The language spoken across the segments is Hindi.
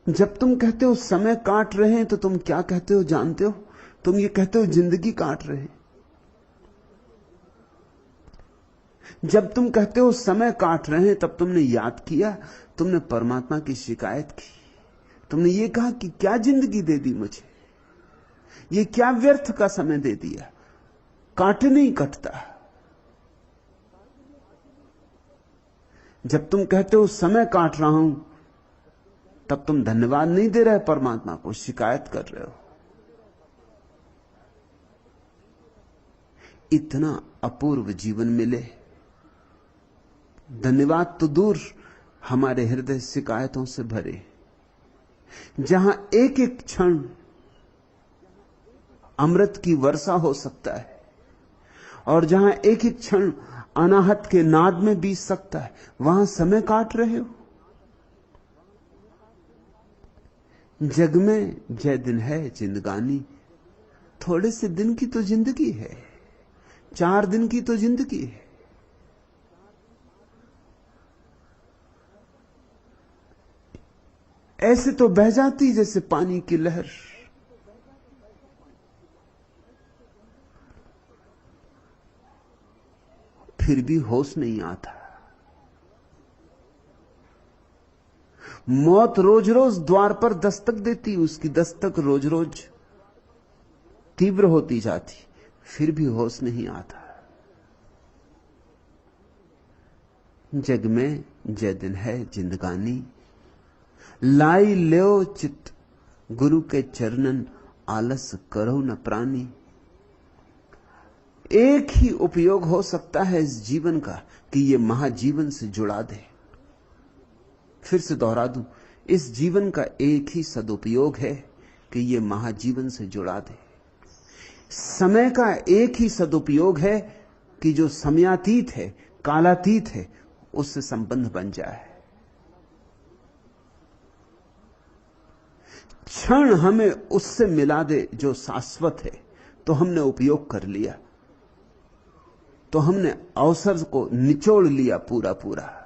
जब तुम कहते हो समय काट रहे हैं तो तुम क्या कहते हो जानते हो? तुम ये कहते हो जिंदगी काट रहे हैं। जब तुम कहते हो समय काट रहे हैं तब तुमने याद किया, तुमने परमात्मा की शिकायत की। तुमने ये कहा कि क्या जिंदगी दे दी मुझे, ये क्या व्यर्थ का समय दे दिया, काट नहीं कटता। जब तुम कहते हो समय काट रहा हूं तब तुम धन्यवाद नहीं दे रहे परमात्मा को, शिकायत कर रहे हो। इतना अपूर्व जीवन मिले, धन्यवाद तो दूर, हमारे हृदय शिकायतों से भरे। जहां एक एक क्षण अमृत की वर्षा हो सकता है और जहां एक एक क्षण अनाहत के नाद में बीत सकता है, वहां समय काट रहे हो। जग में जय दिन है जिंदगानी, थोड़े से दिन की तो जिंदगी है, 4 दिन की तो जिंदगी है। ऐसे तो बह जाती जैसे पानी की लहर। फिर भी होश नहीं आता। मौत रोज रोज द्वार पर दस्तक देती, उसकी दस्तक रोज रोज तीव्र होती जाती, फिर भी होश नहीं आता। जग में जय दिन है जिंदगानी, लाई ल्यो चित गुरु के चरणन, आलस करो न प्राणी। एक ही उपयोग हो सकता है इस जीवन का कि यह महाजीवन से जुड़ा दे। फिर से दोहरा दूं, इस जीवन का एक ही सदुपयोग है कि यह महाजीवन से जुड़ा दे। समय का एक ही सदुपयोग है कि जो समयातीत है, कालातीत है, उससे संबंध बन जाए। क्षण हमें उससे मिला दे जो शाश्वत है, तो हमने उपयोग कर लिया, तो हमने अवसर को निचोड़ लिया पूरा पूरा।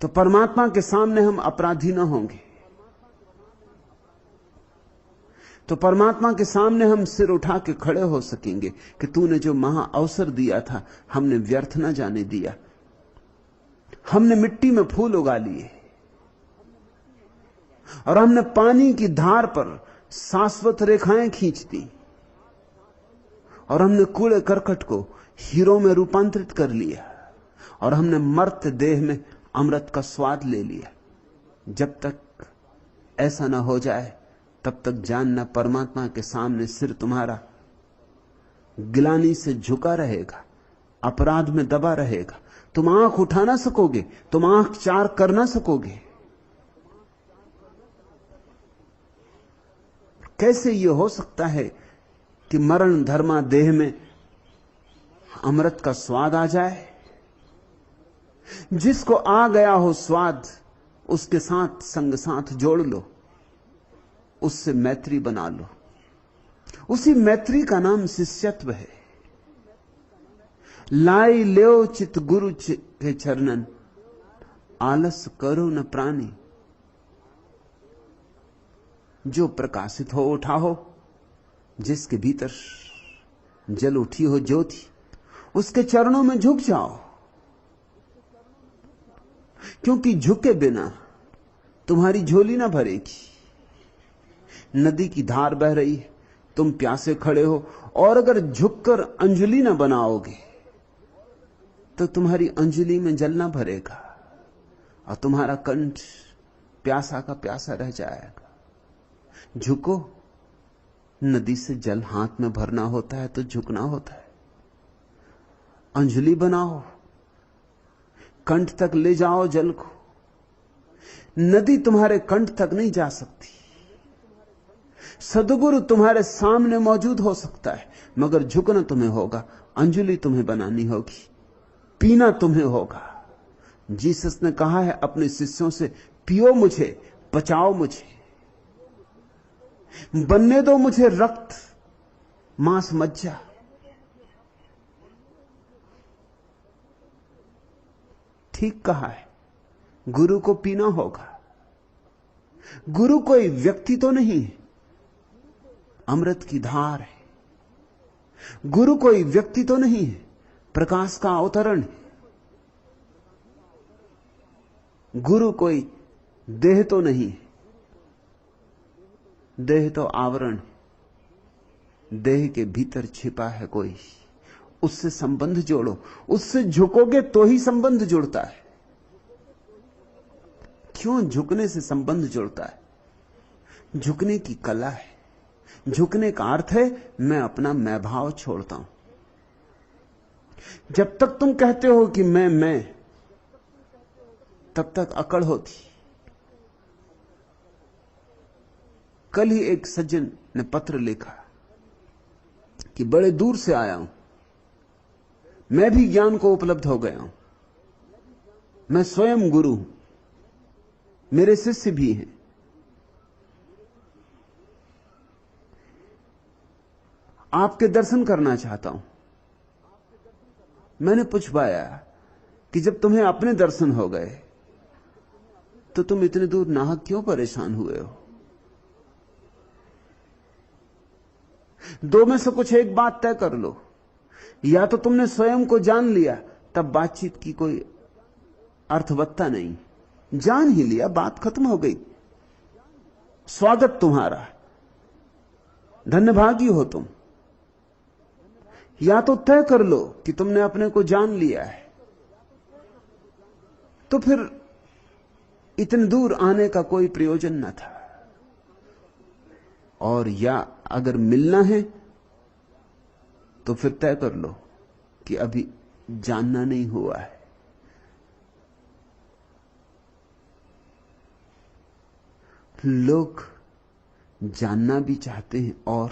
तो परमात्मा के सामने हम अपराधी ना होंगे, तो परमात्मा के सामने हम सिर उठा के खड़े हो सकेंगे कि तूने जो महा अवसर दिया था हमने व्यर्थ ना जाने दिया। हमने मिट्टी में फूल उगा लिए और हमने पानी की धार पर शाश्वत रेखाएं खींच दी और हमने कूड़े करकट को हीरो में रूपांतरित कर लिया और हमने मर्त्य देह में अमृत का स्वाद ले लिया। जब तक ऐसा ना हो जाए तब तक जानना, परमात्मा के सामने सिर तुम्हारा गिलानी से झुका रहेगा, अपराध में दबा रहेगा। तुम आंख उठा ना सकोगे, तुम आंख चार कर ना सकोगे। कैसे यह हो सकता है कि मरण धर्मा देह में अमृत का स्वाद आ जाए? जिसको आ गया हो स्वाद, उसके साथ संग साथ जोड़ लो, उससे मैत्री बना लो। उसी मैत्री का नाम शिष्यत्व है। लाई ल्यो चित गुरु के चरणन, आलस करो न प्राणी। जो प्रकाशित हो उठा हो, जिसके भीतर जल उठी हो ज्योति, उसके चरणों में झुक जाओ, क्योंकि झुके बिना तुम्हारी झोली ना भरेगी। नदी की धार बह रही है, तुम प्यासे खड़े हो, और अगर झुककर अंजलि ना बनाओगे तो तुम्हारी अंजलि में जल ना भरेगा और तुम्हारा कंठ प्यासा का प्यासा रह जाएगा। झुको, नदी से जल हाथ में भरना होता है तो झुकना होता है। अंजलि बनाओ, कंठ तक ले जाओ जल को। नदी तुम्हारे कंठ तक नहीं जा सकती। सदगुरु तुम्हारे सामने मौजूद हो सकता है, मगर झुकना तुम्हें होगा, अंजलि तुम्हें बनानी होगी, पीना तुम्हें होगा। जीसस ने कहा है अपने शिष्यों से, पियो मुझे, बचाओ मुझे, बनने दो मुझे रक्त मांस मज्जा। ठीक कहा है, गुरु को पीना होगा, गुरु कोई व्यक्ति तो नहीं है, अमृत की धार है। गुरु कोई व्यक्ति तो नहीं है, प्रकाश का अवतरण है। गुरु कोई देह तो नहीं है, देह तो आवरण है। देह के भीतर छिपा है कोई, उससे संबंध जोड़ो। उससे झुकोगे तो ही संबंध जुड़ता है। क्यों झुकने से संबंध जुड़ता है? झुकने की कला है। झुकने का अर्थ है मैं अपना मैं भाव छोड़ता हूं। जब तक तुम कहते हो कि मैं, तब तक अकड़ होती। कल ही एक सज्जन ने पत्र लिखा कि बड़े दूर से आया हूं, मैं भी ज्ञान को उपलब्ध हो गया हूं, मैं स्वयं गुरु हूं, मेरे शिष्य भी हैं। आपके दर्शन करना चाहता हूं। मैंने पूछवाया कि जब तुम्हें अपने दर्शन हो गए तो तुम इतने दूर नाहक क्यों परेशान हुए हो? दो में से कुछ एक बात तय कर लो। या तो तुमने स्वयं को जान लिया, तब बातचीत की कोई अर्थवत्ता नहीं। जान ही लिया, बात खत्म हो गई। स्वागत तुम्हारा, धन्यभागी हो तुम। या तो तय कर लो कि तुमने अपने को जान लिया है, तो फिर इतने दूर आने का कोई प्रयोजन न था। और या अगर मिलना है तो फिर तय कर लो कि अभी जानना नहीं हुआ है। लोग जानना भी चाहते हैं और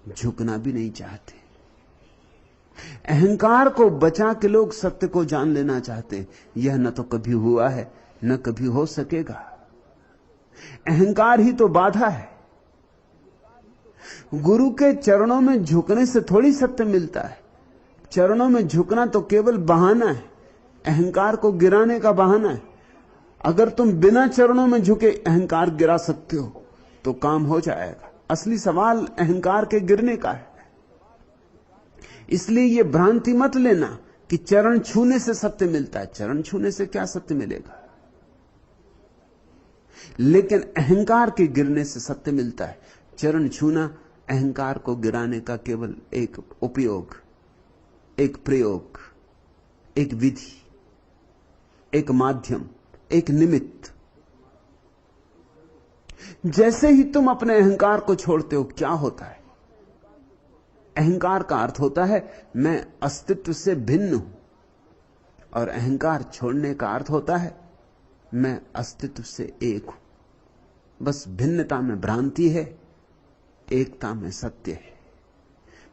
झुकना भी नहीं चाहते। अहंकार को बचा के लोग सत्य को जान लेना चाहते हैं। यह न तो कभी हुआ है, न कभी हो सकेगा। अहंकार ही तो बाधा है। गुरु के चरणों में झुकने से थोड़ी सत्य मिलता है। चरणों में झुकना तो केवल बहाना है, अहंकार को गिराने का बहाना है। अगर तुम बिना चरणों में झुके अहंकार गिरा सकते हो तो काम हो जाएगा। असली सवाल अहंकार के गिरने का है। इसलिए यह भ्रांति मत लेना कि चरण छूने से सत्य मिलता है। चरण छूने से क्या सत्य मिलेगा? लेकिन अहंकार के गिरने से सत्य मिलता है। चरण छूना अहंकार को गिराने का केवल एक उपयोग, एक प्रयोग, एक विधि, एक माध्यम, एक निमित्त। जैसे ही तुम अपने अहंकार को छोड़ते हो, क्या होता है? अहंकार का अर्थ होता है मैं अस्तित्व से भिन्न हूं, और अहंकार छोड़ने का अर्थ होता है मैं अस्तित्व से एक हूं। बस भिन्नता में भ्रांति है, एकता में सत्य है।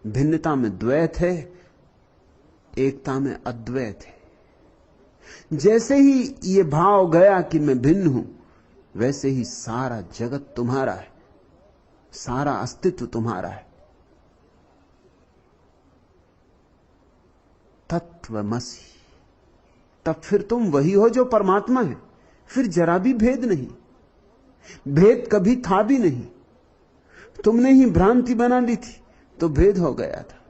भिन्नता में द्वैत है, एकता में अद्वैत है। जैसे ही यह भाव गया कि मैं भिन्न हूं, वैसे ही सारा जगत तुम्हारा है, सारा अस्तित्व तुम्हारा है। तत्वमसि, तब फिर तुम वही हो जो परमात्मा है। फिर जरा भी भेद नहीं। भेद कभी था भी नहीं। तुमने ही भ्रांति बना ली थी तो भेद हो गया था।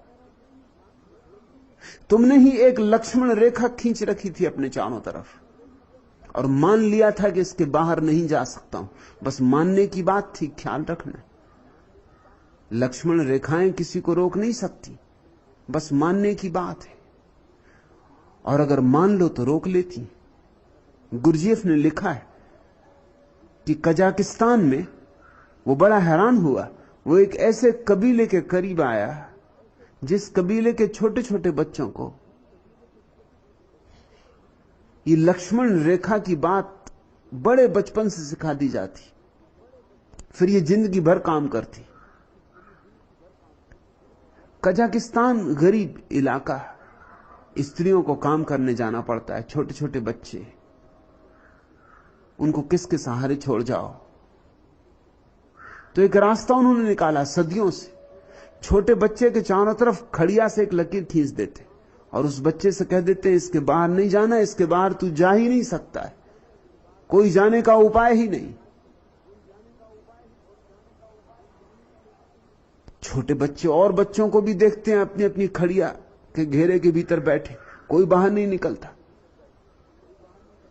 तुमने ही एक लक्ष्मण रेखा खींच रखी थी अपने चारों तरफ और मान लिया था कि इसके बाहर नहीं जा सकता हूं। बस मानने की बात थी, ख्याल रखना। लक्ष्मण रेखाएं किसी को रोक नहीं सकती, बस मानने की बात है। और अगर मान लो तो रोक लेती। गुरजीएफ ने लिखा है कि कजाकिस्तान में वो बड़ा हैरान हुआ। वो एक ऐसे कबीले के करीब आया जिस कबीले के छोटे छोटे बच्चों को ये लक्ष्मण रेखा की बात बड़े बचपन से सिखा दी जाती, फिर ये जिंदगी भर काम करती। कजाकिस्तान गरीब इलाका, स्त्रियों को काम करने जाना पड़ता है, छोटे छोटे बच्चे, उनको किसके सहारे छोड़ जाओ। तो एक रास्ता उन्होंने निकाला सदियों से। छोटे बच्चे के चारों तरफ खड़िया से एक लकीर खींच देते और उस बच्चे से कह देते इसके बाहर नहीं जाना, इसके बाहर तू जा ही नहीं सकता है। कोई जाने का उपाय ही नहीं। छोटे बच्चे और बच्चों को भी देखते हैं अपनी अपनी खड़िया के घेरे के भीतर बैठे, कोई बाहर नहीं निकलता।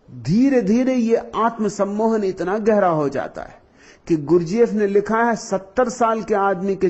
धीरे धीरे ये आत्मसम्मोहन इतना गहरा हो जाता है कि गुरजीएफ ने लिखा है 70 साल के आदमी के